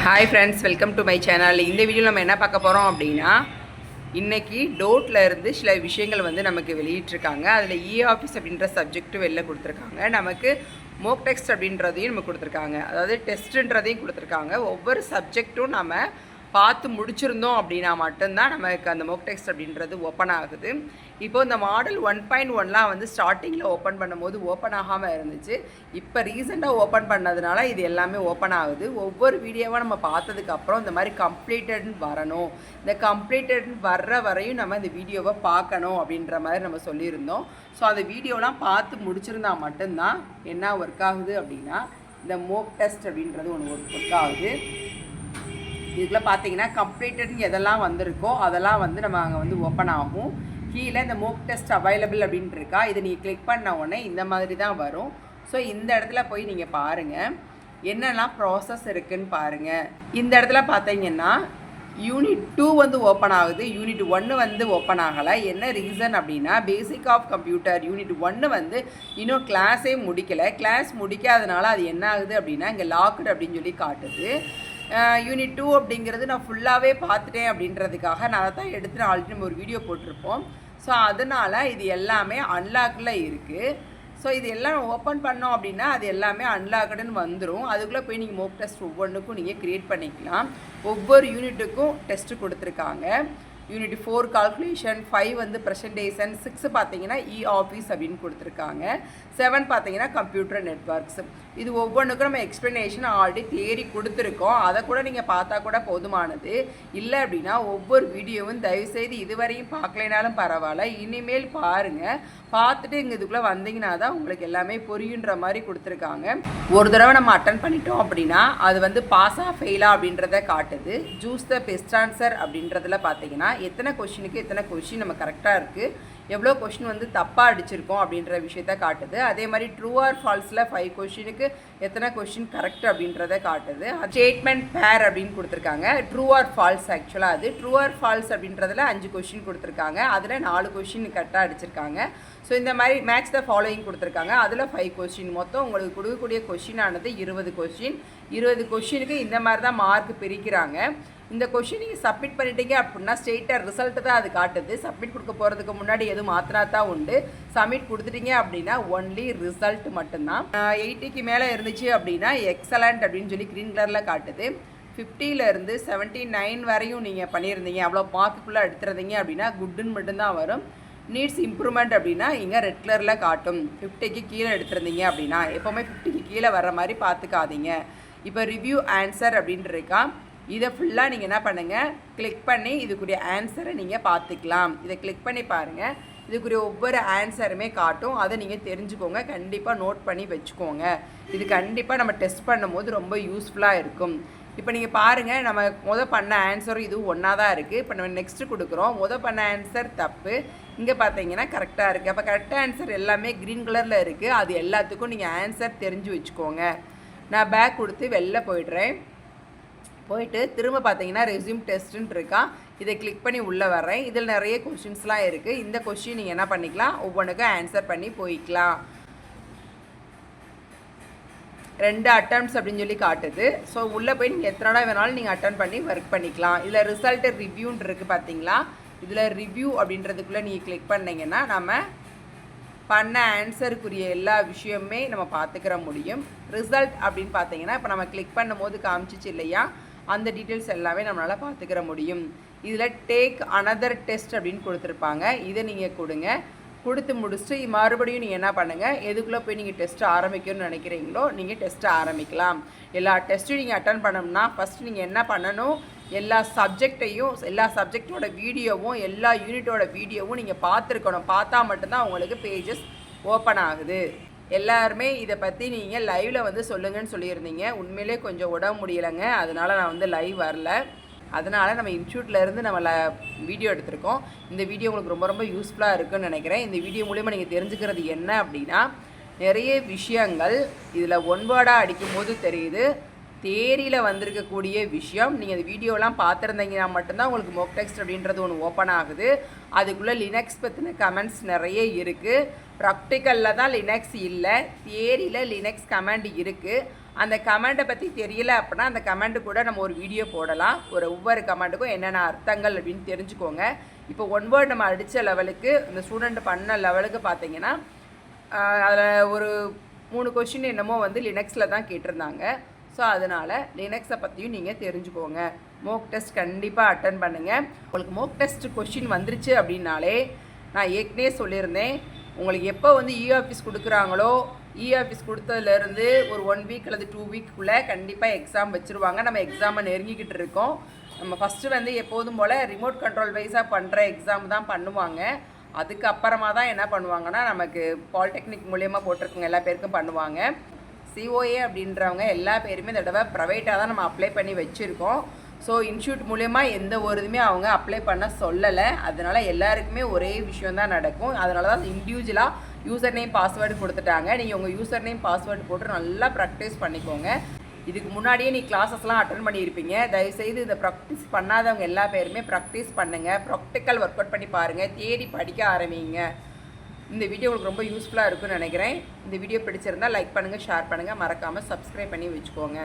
Hi friends, welcome to my channel. இந்த வீடியோவில் நம்ம என்ன பார்க்க போகிறோம் அப்படின்னா, இன்றைக்கி டோட்டில் இருந்து சில விஷயங்கள் வந்து நமக்கு வெளியிட்டிருக்காங்க. அதில் ஆஃபீஸ் அப்படின்ற சப்ஜெக்ட்டும் வெளில கொடுத்துருக்காங்க. நமக்கு மோக் டெஸ்ட் அப்படின்றதையும் நம்ம கொடுத்துருக்காங்க. அதாவது டெஸ்ட்டுன்றதையும் கொடுத்துருக்காங்க. ஒவ்வொரு சப்ஜெக்ட்டும் நம்ம பார்த்து முடிச்சிருந்தோம் அப்படின்னா மட்டும்தான் நமக்கு அந்த மோக் டெஸ்ட் அப்படின்றது ஓப்பன் ஆகுது. இப்போது இந்த மாடல் 1.1லாம் வந்து ஸ்டார்டிங்கில் ஓப்பன் பண்ணும்போது ஓப்பன் ஆகாமல் இருந்துச்சு. இப்போ ரீசெண்டாக ஓப்பன் பண்ணதுனால இது எல்லாமே ஓப்பன் ஆகுது. ஒவ்வொரு வீடியோவாக நம்ம பார்த்ததுக்கப்புறம் இந்த மாதிரி கம்ப்ளீட்டட்னு வரணும், இந்த கம்ப்ளீட்டட்னு வர்ற வரையும் நம்ம இந்த வீடியோவை பார்க்கணும் அப்படின்ற மாதிரி நம்ம சொல்லியிருந்தோம். ஸோ அந்த வீடியோலாம் பார்த்து முடிச்சிருந்தால் மட்டும்தான் என்ன ஒர்க் ஆகுது அப்படின்னா, இந்த மோக் டெஸ்ட் அப்படின்றது ஒன்று ஒர்க் ஆகுது. இதுக்குள்ள பார்த்தீங்கன்னா கம்ப்ளீட்டட்னு எதெல்லாம் வந்திருக்கோ அதெல்லாம் வந்து நம்ம அங்கே வந்து ஓப்பன் ஆகும். கீழே இந்த மோக் டெஸ்ட் அவைலபிள் அப்படின்ட்டு இருக்கா, இதை நீங்கள் கிளிக் பண்ண உடனே இந்த மாதிரி தான் வரும். ஸோ இந்த இடத்துல போய் நீங்கள் பாருங்கள் என்னெல்லாம் ப்ராசஸ் இருக்குதுன்னு பாருங்கள். இந்த இடத்துல பார்த்தீங்கன்னா யூனிட் 2 வந்து ஓப்பன் ஆகுது, யூனிட் 1 வந்து ஓப்பன் ஆகலை. என்ன ரீசன் அப்படின்னா, பேசிக் ஆஃப் கம்ப்யூட்டர் யூனிட் 1 வந்து இன்னும் கிளாஸே முடிக்கலை. கிளாஸ் முடிக்காதனால அது என்ன ஆகுது அப்படின்னா இங்கே லாக்டு அப்படின்னு சொல்லி காட்டுது. யூனிட் 2 அப்படிங்கிறது நான் ஃபுல்லாகவே பார்த்துட்டேன் அப்படின்றதுக்காக நான் அதை தான் எடுத்து ஆல்ரெடி நம்ம ஒரு வீடியோ போட்டிருப்போம். ஸோ அதனால் இது எல்லாமே அன்லாக்கில் இருக்குது. ஸோ இது எல்லாம் ஓப்பன் பண்ணோம் அப்படின்னா அது எல்லாமே அன்லாக்டுன்னு வந்துடும். அதுக்குள்ளே போய் நீங்கள் மோக் டெஸ்ட் ஒவ்வொன்றுக்கும் நீங்கள் க்ரியேட் பண்ணிக்கலாம். ஒவ்வொரு யூனிட்டுக்கும் டெஸ்ட்டு கொடுத்துருக்காங்க. யூனிட் 4 கால்குலேஷன், 5 வந்து ப்ரெசன்டேஷன், 6 பார்த்தீங்கன்னா ஆஃபீஸ் அப்படின்னு கொடுத்துருக்காங்க, 7 பார்த்தீங்கன்னா கம்ப்யூட்டர் நெட்வொர்க்ஸ். இது ஒவ்வொன்றுக்கும் நம்ம எக்ஸ்ப்ளனேஷன் ஆல்ரெடி தியரி கொடுத்துருக்கோம். அதை கூட நீங்கள் பார்த்தா கூட போதுமானது. இல்லை அப்படின்னா ஒவ்வொரு வீடியோவும் தயவுசெய்து இதுவரையும் பார்க்கலைனாலும் பரவாயில்ல, இனிமேல் பாருங்கள். பார்த்துட்டு இங்கே இதுக்குள்ளே வந்தீங்கன்னா தான் உங்களுக்கு எல்லாமே புரியுன்ற மாதிரி கொடுத்துருக்காங்க. ஒரு தடவை நம்ம அட்டன் பண்ணிட்டோம் அப்படின்னா அது வந்து பாஸா ஃபெயிலா அப்படின்றத காட்டுது. சூஸ் த பெஸ்ட் ஆன்சர் அப்படின்றதுல பார்த்தீங்கன்னா எத்தனை கொஷினுக்கு எத்தனை கொஷின் நம்ம கரெக்டாக இருக்குது, எவ்வளோ கொஷின் வந்து தப்பாக அடிச்சிருக்கோம் அப்படின்ற விஷயத்த காட்டுது. அதே மாதிரி ட்ரூ ஆர் ஃபால்ஸில் 5 கொஷினுக்கு எத்தனை கொஷின் கரெக்ட் அப்படின்றத காட்டுது. ஸ்டேட்மெண்ட் பேர் அப்படின்னு கொடுத்துருக்காங்க. ட்ரூ ஆர் ஃபால்ஸ், ஆக்சுவலாக அது ட்ரூ ஆர் ஃபால்ஸ் அப்படின்றதுல 5 கொஷின் கொடுத்துருக்காங்க. அதில் 4 கொஷின் கரெக்டாக அடிச்சிருக்காங்க. ஸோ இந்த மாதிரி மேட்ச் த ஃபாலோயிங் கொடுத்துருக்காங்க. அதில் 5 கொஷின். மொத்தம் உங்களுக்கு கொடுக்கக்கூடிய கொஷினானது 20 கொஷின். 20 கொஷினுக்கு இந்த மாதிரி தான் மார்க் பிரிக்கிறாங்க. இந்த கொஷின் நீங்கள் சப்மிட் பண்ணிட்டீங்க அப்படின்னா ஸ்ட்ரெயிட்டாக ரிசல்ட்டு தான் அது காட்டுது. சப்மிட் கொடுக்க போகிறதுக்கு முன்னாடி எதுவும் மாற்றினா தான் உண்டு. சப்மிட் கொடுத்துட்டீங்க அப்படின்னா ஒன்லி ரிசல்ட் மட்டும்தான். 80க்கு மேலே இருந்துச்சு அப்படின்னா எக்ஸலண்ட் அப்படின்னு சொல்லி க்ரீன் கலரில் காட்டுது. 50லேருந்து 79 வரையும் நீங்கள் பண்ணியிருந்தீங்க, அவ்வளோ மார்க்குள்ளே எடுத்துருந்தீங்க அப்படின்னா குட்டுன்னு மட்டும்தான் வரும். நீட்ஸ் இம்ப்ரூவ்மெண்ட் அப்படின்னா இங்கே ரெட் கலரில் காட்டும். 50க்கு கீழே எடுத்துருந்தீங்க அப்படின்னா எப்போவுமே 50க்கு கீழே வர மாதிரி பார்த்துக்காதீங்க. இப்போ ரிவ்யூ ஆன்சர் அப்படின்ட்டு இருக்கா, இதை ஃபுல்லாக நீங்கள் என்ன பண்ணுங்கள், கிளிக் பண்ணி இதுக்குரிய ஆன்சரை நீங்கள் பார்த்துக்கலாம். இதை கிளிக் பண்ணி பாருங்கள், இதுக்குரிய ஒவ்வொரு ஆன்சருமே காட்டும். அதை நீங்கள் தெரிஞ்சுக்கோங்க, கண்டிப்பாக நோட் பண்ணி வச்சுக்கோங்க. இது கண்டிப்பாக நம்ம டெஸ்ட் பண்ணும்போது ரொம்ப யூஸ்ஃபுல்லாக இருக்கும். இப்போ நீங்கள் பாருங்கள், நம்ம பண்ண ஆன்சரும் இதுவும் ஒன்றா தான் இருக்குது. இப்போ நம்ம நெக்ஸ்ட்டு கொடுக்குறோம். பண்ண ஆன்சர் தப்பு, இங்கே பார்த்தீங்கன்னா கரெக்டாக இருக்குது. அப்போ கரெக்டாக ஆன்சர் எல்லாமே க்ரீன் கலரில் இருக்குது. அது எல்லாத்துக்கும் நீங்கள் ஆன்சர் தெரிஞ்சு வச்சுக்கோங்க. நான் பேக் கொடுத்து வெளில போய்ட்றேன். போயிட்டு திரும்ப பார்த்தீங்கன்னா ரெஸ்யூம் டெஸ்ட்டுன்னு இருக்கா, இதை கிளிக் பண்ணி உள்ளே வர்றேன். இதில் நிறைய கொஷின்ஸ்லாம் இருக்குது. இந்த கொஷின் நீங்கள் என்ன பண்ணிக்கலாம், ஒவ்வொன்றுக்கும் ஆன்சர் பண்ணி போய்க்கலாம். 2 அட்டம்ப்ட்ஸ் அப்படின்னு சொல்லி காட்டுது. ஸோ உள்ளே போய் நீங்கள் எத்தனை நாள் வேணாலும் நீங்கள் அட்டன் பண்ணி ஒர்க் பண்ணிக்கலாம். இதில் ரிசல்ட்டு ரிவ்யூன்னு இருக்குது பார்த்தீங்களா, இதில் ரிவ்யூ அப்படின்றதுக்குள்ளே நீங்கள் கிளிக் பண்ணிங்கன்னா நம்ம பண்ண ஆன்சருக்குரிய எல்லா விஷயமே நம்ம பார்த்துக்கிற முடியும். ரிசல்ட் அப்படின்னு பார்த்தீங்கன்னா இப்போ நம்ம கிளிக் பண்ணும் போது காமிச்சிச்சு இல்லையா, அந்த டீட்டெயில்ஸ் எல்லாமே நம்மளால் பார்த்துக்கிற முடியும். இதில் டேக் அனதர் டெஸ்ட் அப்படின்னு கொடுத்துருப்பாங்க, இதை நீங்கள் கொடுங்க. கொடுத்து முடிச்சுட்டு மறுபடியும் நீங்கள் என்ன பண்ணுங்கள், எதுக்குள்ளே போய் நீங்கள் டெஸ்ட்டு ஆரம்பிக்கணும்னு நினைக்கிறீங்களோ நீங்கள் டெஸ்ட்டை ஆரம்பிக்கலாம். எல்லா டெஸ்ட்டும் நீங்கள் அட்டன் பண்ணணும்னா ஃபஸ்ட்டு நீங்கள் என்ன பண்ணணும், எல்லா சப்ஜெக்டோட வீடியோவும் எல்லா யூனிட்டோட வீடியோவும் நீங்கள் பார்த்துருக்கணும். பார்த்தா மட்டும்தான் உங்களுக்கு பேஜஸ் ஓப்பன் ஆகுது. எல்லாருமே இதை பற்றி நீங்கள் லைவில் வந்து சொல்லுங்கன்னு சொல்லியிருந்தீங்க. உண்மையிலே கொஞ்சம் உடம்பு முடியலைங்க, அதனால் நான் வந்து லைவ் வரல. அதனால் நம்ம இன்ஸ்டியூட்லேருந்து நம்ம வீடியோ எடுத்திருக்கோம். இந்த வீடியோ உங்களுக்கு ரொம்ப ரொம்ப யூஸ்ஃபுல்லாக இருக்குன்னு நினைக்கிறேன். இந்த வீடியோ மூலிமா நீங்கள் தெரிஞ்சுக்கிறது என்ன அப்படின்னா, நிறைய விஷயங்கள் இதில் ஒன்வேர்டாக அடிக்கும்போது தெரியுது. தேரியில் வந்திருக்கக்கூடிய விஷயம் நீங்கள் இந்த வீடியோலாம் பார்த்துருந்தீங்கன்னா மட்டும்தான் உங்களுக்கு மோக் டெஸ்ட் அப்படின்றது ஒன்று ஓப்பன் ஆகுது. அதுக்குள்ளே லினக்ஸ் பற்றின கமெண்ட்ஸ் நிறைய இருக்குது. ப்ராக்டிக்கலில் தான் லினக்ஸ் இல்லை, தியரியில் லினக்ஸ் கமெண்ட் இருக்குது. அந்த கமெண்ட்டை பற்றி தெரியல அப்படின்னா அந்த கமெண்ட்டு கூட நம்ம ஒரு வீடியோ போடலாம். ஒவ்வொரு கமெண்ட்டுக்கும் என்னென்ன அர்த்தங்கள் அப்படின்னு தெரிஞ்சுக்கோங்க. இப்போ ஒன் வேர்ட் நம்ம அடித்த லெவலுக்கு இந்த ஸ்டூடெண்ட் பண்ண லெவலுக்கு பார்த்தீங்கன்னா அதில் ஒரு 3 கொஷின் என்னமோ வந்து லினக்ஸில் தான் கேட்டிருந்தாங்க. ஸோ அதனால் லினக்ஸை பற்றியும் நீங்கள் தெரிஞ்சுக்கோங்க. மோக் டெஸ்ட் கண்டிப்பாக அட்டன் பண்ணுங்கள். உங்களுக்கு மோக் டெஸ்ட் கொஷின் வந்துருச்சு அப்படின்னாலே நான் ஏற்கனவே சொல்லியிருந்தேன், உங்களுக்கு எப்போ வந்து ஆஃபீஸ் கொடுக்குறாங்களோ ஆஃபீஸ் கொடுத்ததுலேருந்து ஒரு 1 வீக் அல்லது 2 வீக்குள்ளே கண்டிப்பாக எக்ஸாம் வச்சுருவாங்க. நம்ம எக்ஸாமை நெருங்கிக்கிட்டு இருக்கோம். நம்ம ஃபஸ்ட்டு வந்து எப்போதும் போல் ரிமோட் கண்ட்ரோல் வைஸாக பண்ணுற எக்ஸாம் தான் பண்ணுவாங்க. அதுக்கப்புறமா தான் என்ன பண்ணுவாங்கன்னா நமக்கு பாலிடெக்னிக் மூலியமாக போட்டிருக்கவங்க எல்லா பேருக்கும் பண்ணுவாங்க. சிஓஏ அப்படின்றவங்க எல்லா பேருமே இந்த தடவை ப்ரைவேட்டாக தான் நம்ம அப்ளை பண்ணி வச்சுருக்கோம். ஸோ இன்ஸ்டியூட் மூலயமா எந்த ஒரு இதுவுமே அவங்க அப்ளை பண்ண சொல்லலை. அதனால் எல்லாருக்குமே ஒரே விஷயம் தான் நடக்கும். அதனால தான் இண்டிவிஜுவலாக யூசர் நேம் பாஸ்வேர்டு கொடுத்துட்டாங்க. நீங்கள் உங்கள் யூசர் நேம் பாஸ்வேர்டு போட்டு நல்லா ப்ராக்டிஸ் பண்ணிக்கோங்க. இதுக்கு முன்னாடியே நீ கிளாஸஸ்லாம் அட்டன் பண்ணியிருப்பீங்க. தயவுசெய்து இதை ப்ராக்டிஸ் பண்ணாதவங்க எல்லா பேருமே ப்ராக்டிஸ் பண்ணுங்கள். ப்ராக்டிக்கல் ஒர்க் அவுட் பண்ணி பாருங்கள். தேடி படிக்க ஆரம்பிங்க. இந்த வீடியோ உங்களுக்கு ரொம்ப யூஸ்ஃபுல்லாக இருக்குன்னு நினைக்கிறேன். இந்த வீடியோ பிடிச்சிருந்தால் லைக் பண்ணுங்கள், ஷேர் பண்ணுங்கள், மறக்காமல் சப்ஸ்கிரைப் பண்ணி வச்சுக்கோங்க.